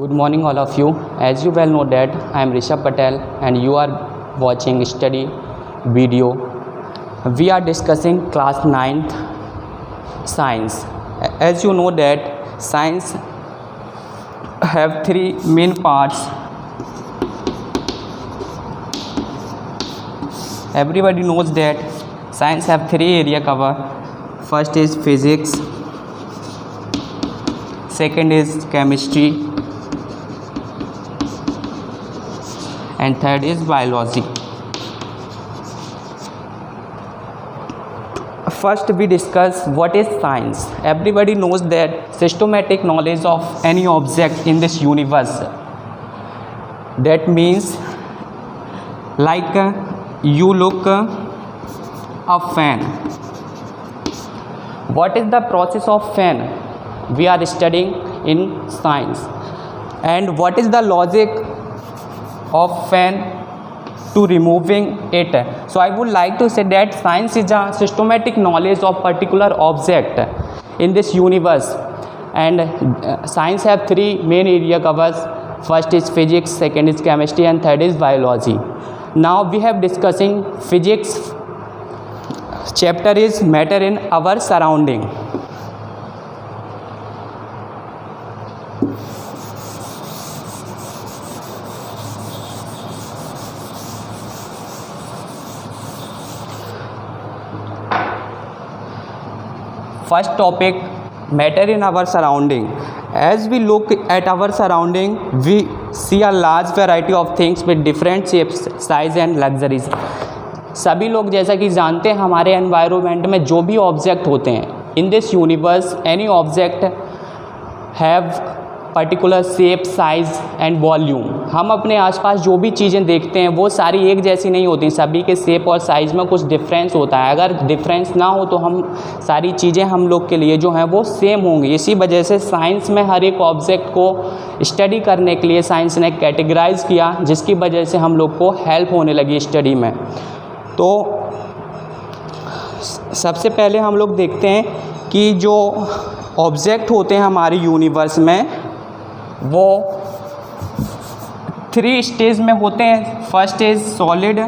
Good morning all of you. As you well know that I am Rishabh Patel and you are watching study video. We are discussing class 9th science. As you know that science have three main parts. Everybody knows that science have three area cover. First is physics, second is chemistry, and third is biology. First we discuss what is science. Everybody knows that systematic knowledge of any object in this universe. That means like you look a fan. What is the process of fan? We are studying in science. And what is the logic of fan to removing it? So I would like to say that science is a systematic knowledge of particular object in this universe, and science have three main area covers. First is physics, second is chemistry, and third is biology. Now we have discussing physics. Chapter is matter in our surrounding. First topic, matter in our surrounding. As we look at our surrounding, we see a large variety of things with different shapes, size and luxuries. सभी लोग जैसा कि जानते हैं हमारे environment में जो भी ऑब्जेक्ट होते हैं, in this universe any object have particular shape, size and volume. हम अपने आसपास जो भी चीज़ें देखते हैं वो सारी एक जैसी नहीं होती, सभी के शेप और साइज़ में कुछ डिफरेंस होता है. अगर डिफरेंस ना हो तो हम सारी चीज़ें हम लोग के लिए जो हैं वो सेम होंगी. इसी वजह से साइंस में हर एक ऑब्जेक्ट को स्टडी करने के लिए साइंस ने कैटेगराइज किया, जिसकी वजह से हम लोग को हेल्प होने लगी स्टडी में. तो सबसे पहले हम लोग देखते हैं कि जो ऑब्जेक्ट होते हैं हमारे यूनिवर्स में वो थ्री स्टेज में होते हैं. First is solid.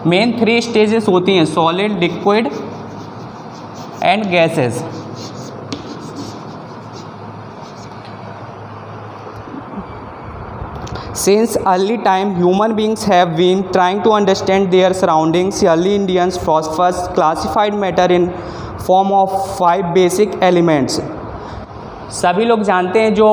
Main three stages होती हैं, solid, liquid and gases. Since early time, human beings have been trying to understand their surroundings. Early Indians philosophers classified matter in form of 5 basic elements. सभी लोग जानते हैं जो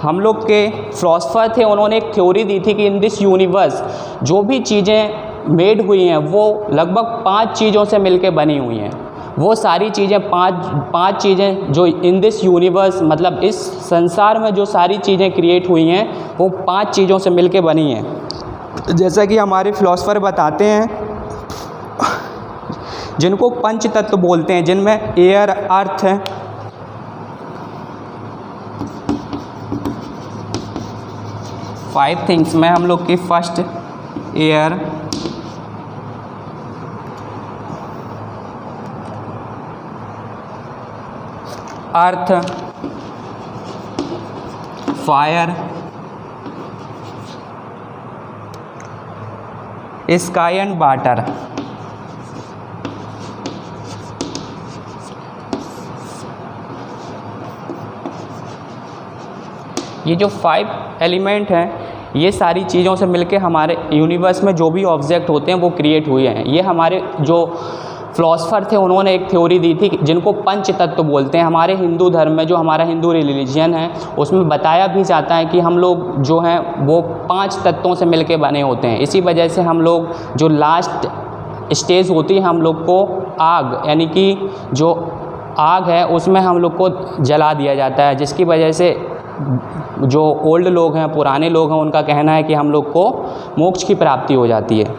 हम लोग के फिलोसफर थे, उन्होंने एक थ्योरी दी थी कि इन दिस यूनिवर्स जो भी चीज़ें मेड हुई हैं वो लगभग 5 चीज़ों से मिलके बनी हुई हैं. वो सारी चीज़ें पांच चीज़ें जो इन दिस यूनिवर्स मतलब इस संसार में जो सारी चीज़ें क्रिएट हुई हैं वो 5 चीज़ों से मिलके बनी हैं. जैसा कि हमारे फिलोसफर बताते हैं, जिनको पंच तत्व बोलते हैं, जिनमें एयर, अर्थ, 5 थिंग्स में हम लोग की first air, earth, fire, sky and water. ये जो 5 एलिमेंट हैं ये सारी चीज़ों से मिलके हमारे यूनिवर्स में जो भी ऑब्जेक्ट होते हैं वो क्रिएट हुए हैं. ये हमारे जो फिलोसफर थे उन्होंने एक थ्योरी दी थी जिनको पंच तत्व बोलते हैं. हमारे हिंदू धर्म में जो हमारा हिंदू रिलीजन है उसमें बताया भी जाता है कि हम लोग जो हैं वो 5 तत्वों से मिलके बने होते हैं. इसी वजह से हम लोग जो लास्ट स्टेज होती है हम लोग को आग, यानी कि जो आग है उसमें हम लोग को जला दिया जाता है, जिसकी वजह से जो ओल्ड लोग हैं, पुराने लोग हैं, उनका कहना है कि हम लोग को मोक्ष की प्राप्ति हो जाती है.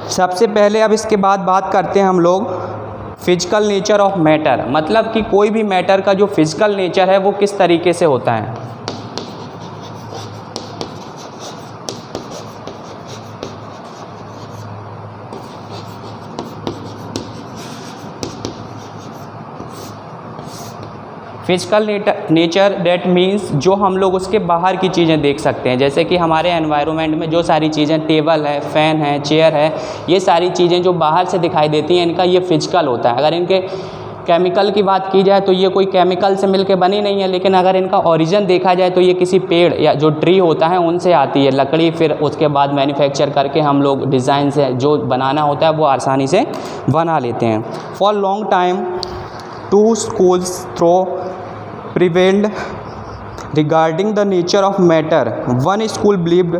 सबसे पहले अब इसके बाद बात करते हैं हम लोग फिजिकल नेचर ऑफ मैटर, मतलब कि कोई भी मैटर का जो फिजिकल नेचर है वो किस तरीके से होता है. फिजिकल नेचर दैट मीन्स जो हम लोग उसके बाहर की चीज़ें देख सकते हैं, जैसे कि हमारे एनवायरनमेंट में जो सारी चीज़ें, टेबल है, फ़ैन है, चेयर है, ये सारी चीज़ें जो बाहर से दिखाई देती हैं, इनका ये फिजिकल होता है। अगर इनके केमिकल की बात की जाए तो ये कोई केमिकल से मिलके बनी नहीं है, लेकिन अगर इनका ओरिजिन देखा जाए तो ये किसी पेड़ या जो ट्री होता है उनसे आती है लकड़ी, फिर उसके बाद मैन्युफैक्चर करके हम लोग डिज़ाइन से जो बनाना होता है वो आसानी से बना लेते हैं। For long time two schools thought prevailed regarding the nature of matter. One school believed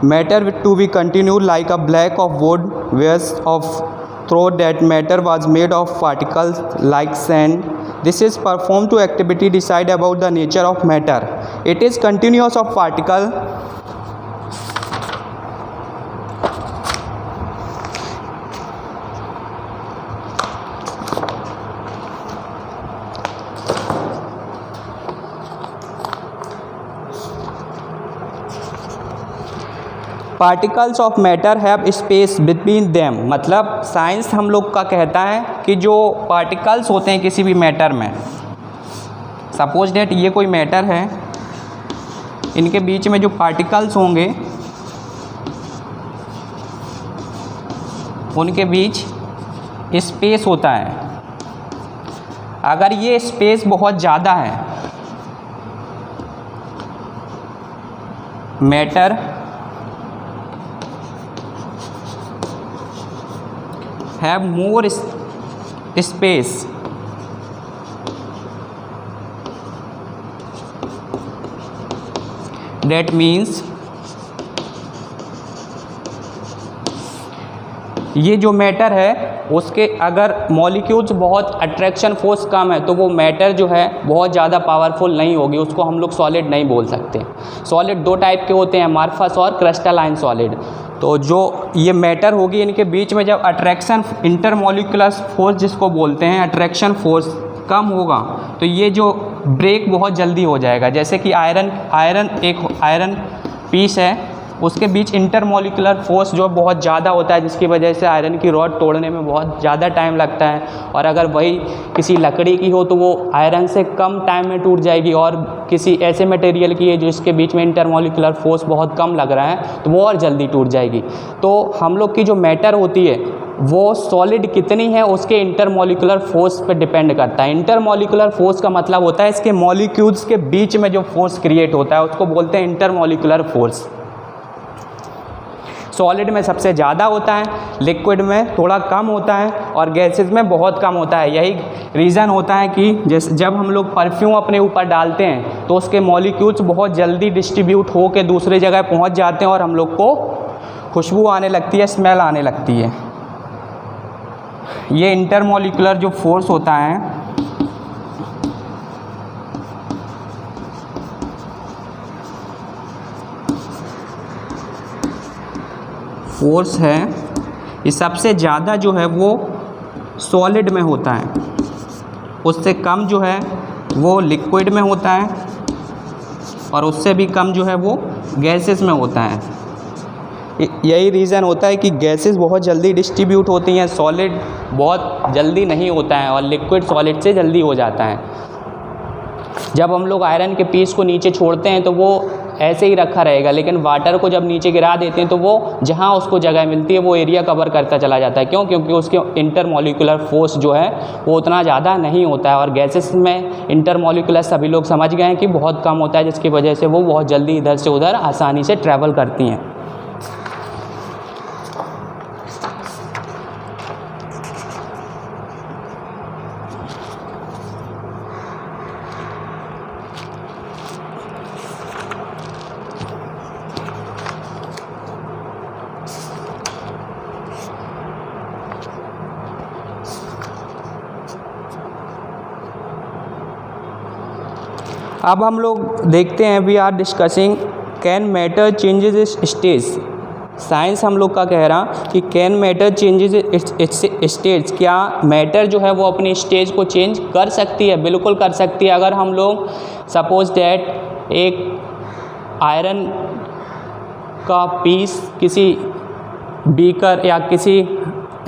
matter to be continued like a block of wood, whereas of thought that matter was made of particles like sand. This is performed to activity decide about the nature of matter. It is continuous of particle. Particles of matter have space between them. मतलब science हम लोग का कहता है कि जो particles होते हैं किसी भी मैटर में, सपोज डेट ये कोई मैटर है, इनके बीच में जो पार्टिकल्स होंगे उनके बीच स्पेस होता है। अगर ये स्पेस बहुत ज़्यादा है, matter have more space, that means ये जो मैटर है उसके अगर मॉलिक्यूल्स बहुत अट्रैक्शन फोर्स कम है तो वो मैटर जो है बहुत ज़्यादा पावरफुल नहीं होगी, उसको हम लोग सॉलिड नहीं बोल सकते। सॉलिड दो टाइप के होते हैं, अमॉर्फस और क्रिस्टलाइन सॉलिड। तो जो ये मैटर होगी इनके बीच में जब अट्रैक्शन इंटरमॉलिक्यूलर फोर्स जिसको बोलते हैं अट्रैक्शन फोर्स कम होगा तो ये जो ब्रेक बहुत जल्दी हो जाएगा। जैसे कि एक आयरन पीस है, उसके बीच इंटरमॉलिक्यूलर फोर्स जो बहुत ज़्यादा होता है जिसकी वजह से आयरन की रॉड तोड़ने में बहुत ज़्यादा टाइम लगता है, और अगर वही किसी लकड़ी की हो तो वो आयरन से कम टाइम में टूट जाएगी, और किसी ऐसे मटेरियल की है जो इसके बीच में इंटरमॉलिक्यूलर फोर्स बहुत कम लग रहा है तो वो और जल्दी टूट जाएगी। तो हम लोग की जो मैटर होती है वो सॉलिड कितनी है उसके इंटरमॉलिक्यूलर फोर्स पे डिपेंड करता है। इंटरमॉलिक्यूलर फोर्स का मतलब होता है इसके मॉलिक्यूल्स के बीच में जो फोर्स क्रिएट होता है उसको बोलते हैं इंटरमॉलिक्यूलर फोर्स। सॉलिड में सबसे ज़्यादा होता है, लिक्विड में थोड़ा कम होता है और गैसेस में बहुत कम होता है। यही रीज़न होता है कि जैसे जब हम लोग परफ्यूम अपने ऊपर डालते हैं तो उसके मॉलिक्यूल्स बहुत जल्दी डिस्ट्रीब्यूट हो के दूसरे जगह पहुंच जाते हैं और हम लोग को खुशबू आने लगती है, स्मेल आने लगती है। ये इंटरमॉलिक्यूलर जो फोर्स होता है फोर्स है, ये सबसे ज़्यादा जो है वो सॉलिड में होता है, उससे कम जो है वो लिक्विड में होता है और उससे भी कम जो है वो गैसेस में होता है। यही रीज़न होता है कि गैसेस बहुत जल्दी डिस्ट्रीब्यूट होती हैं, सॉलिड बहुत जल्दी नहीं होता है और लिक्विड सॉलिड से जल्दी हो जाता है। जब हम लोग आयरन के पीस को नीचे छोड़ते हैं तो वो ऐसे ही रखा रहेगा, लेकिन वाटर को जब नीचे गिरा देते हैं तो वो जहाँ उसको जगह मिलती है वो एरिया कवर करता चला जाता है। क्यों? क्योंकि उसके इंटरमॉलिक्यूलर फोर्स जो है वो उतना ज़्यादा नहीं होता है, और गैसेस में इंटरमॉलिक्यूलर सभी लोग समझ गए हैं कि बहुत कम होता है, जिसकी वजह से वो बहुत जल्दी इधर से उधर आसानी से ट्रैवल करती हैं। अब हम लोग देखते हैं, we are discussing can matter changes its stage. Science हम लोग का कह रहा कि can matter changes its stage, क्या मैटर जो है वो अपनी स्टेज को चेंज कर सकती है? बिल्कुल कर सकती है। अगर हम लोग सपोज दैट एक आयरन का पीस किसी बीकर या किसी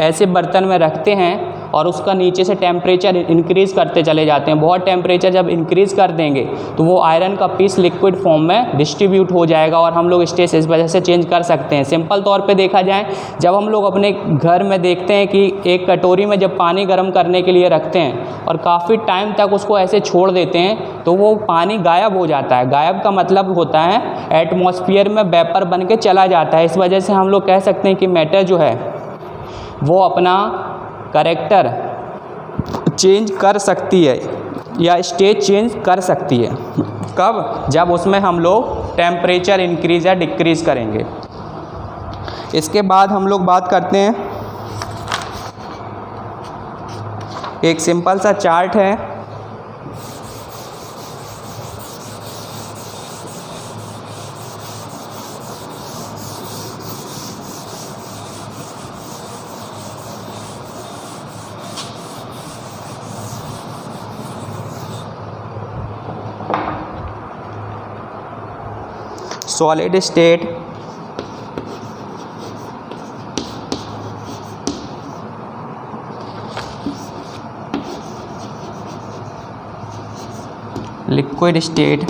ऐसे बर्तन में रखते हैं और उसका नीचे से टेम्परेचर इंक्रीज़ करते चले जाते हैं। बहुत टेम्परेचर जब इंक्रीज़ कर देंगे तो वो आयरन का पीस लिक्विड फॉर्म में डिस्ट्रीब्यूट हो जाएगा और हम लोग स्टेज इस वजह से चेंज कर सकते हैं। सिंपल तौर पे देखा जाए, जब हम लोग अपने घर में देखते हैं कि एक कटोरी में जब पानी गर्म करने के लिए रखते हैं और काफ़ी टाइम तक उसको ऐसे छोड़ देते हैं तो वो पानी गायब हो जाता है। गायब का मतलब होता है एटमॉस्फेयर में वेपर बन के चला जाता है। इस वजह से हम लोग कह सकते हैं कि मैटर जो है वो अपना कैरेक्टर चेंज कर सकती है या स्टेज चेंज कर सकती है। कब? जब उसमें हम लोग टेम्परेचर इंक्रीज़ या डिक्रीज़ करेंगे। इसके बाद हम लोग बात करते हैं, एक सिंपल सा चार्ट है। Solid state, liquid state,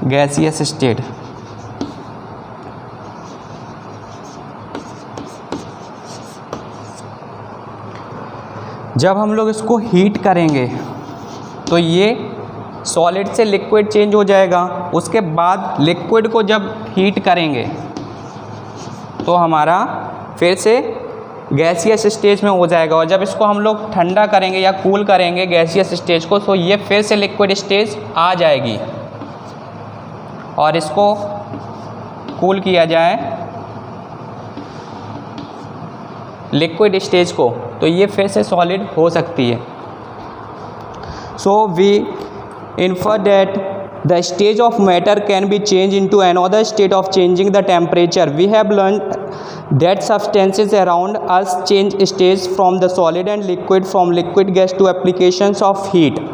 gaseous state. जब हम लोग इसको हीट करेंगे तो ये सॉलिड से लिक्विड चेंज हो जाएगा। उसके बाद लिक्विड को जब हीट करेंगे तो हमारा फिर से गैसियस स्टेज में हो जाएगा और जब इसको हम लोग ठंडा करेंगे या कूल करेंगे गैसियस स्टेज को तो ये फिर से लिक्विड स्टेज आ जाएगी। और इसको कूल किया जाए लिक्विड स्टेज को तो ये फिर से सॉलिड हो सकती है। So we infer that the stage of matter can be changed into another state of changing the temperature. We have learned that substances around us change stage from the solid and liquid, from liquid gas to applications of heat.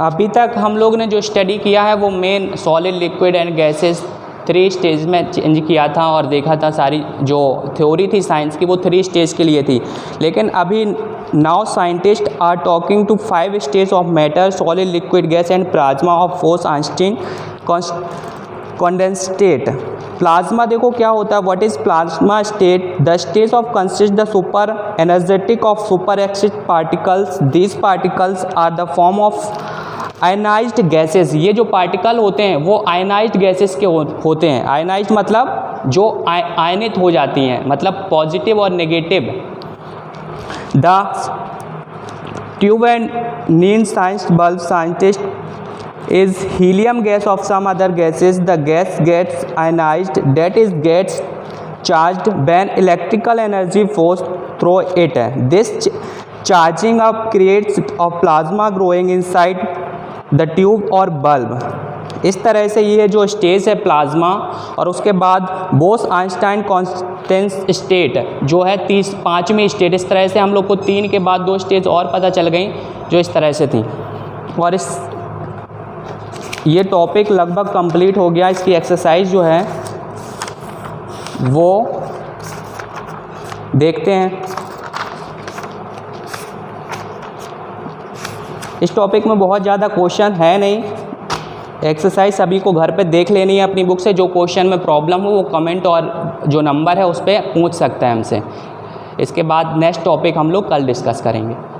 अभी तक हम लोग ने जो study किया है वो main solid, liquid and gases 3 stage में चेंज किया था और देखा था सारी जो थ्योरी थी साइंस की वो 3 स्टेज के लिए थी। लेकिन अभी now scientist are talking to 5 stage of matter, solid, liquid, gas and plasma of Bose Einstein condensate. Plasma देखो क्या होता है, what is plasma state? The stage of consist the super energetic of super exist particles. These particles are the form of ionised gases. ये जो particle होते हैं वो ionised gases के होते हैं। आयनाइज्ड मतलब जो आयनित हो जाती हैं, मतलब पॉजिटिव और नेगेटिव। द ट्यूब एंड नीन science bulb scientist is helium gas of some other gases. The gas gets ionized, that is gets charged when electrical energy flows through it. This charging up creates a plasma growing inside the tube or bulb. इस तरह से ये जो stage है plasma, और उसके बाद बोस-आइंस्टाइन constant state जो है 5वीं स्टेट। इस तरह से हम लोग को 3 के बाद 2 स्टेज और पता चल गई जो इस तरह से थी। और ये टॉपिक लगभग कंप्लीट हो गया। इसकी एक्सरसाइज जो है वो देखते हैं। इस टॉपिक में बहुत ज़्यादा क्वेश्चन है नहीं, एक्सरसाइज सभी को घर पे देख लेनी है अपनी बुक से। जो क्वेश्चन में प्रॉब्लम हो वो कमेंट और जो नंबर है उस पर पूछ सकता है हमसे। इसके बाद नेक्स्ट टॉपिक हम लोग कल डिस्कस करेंगे।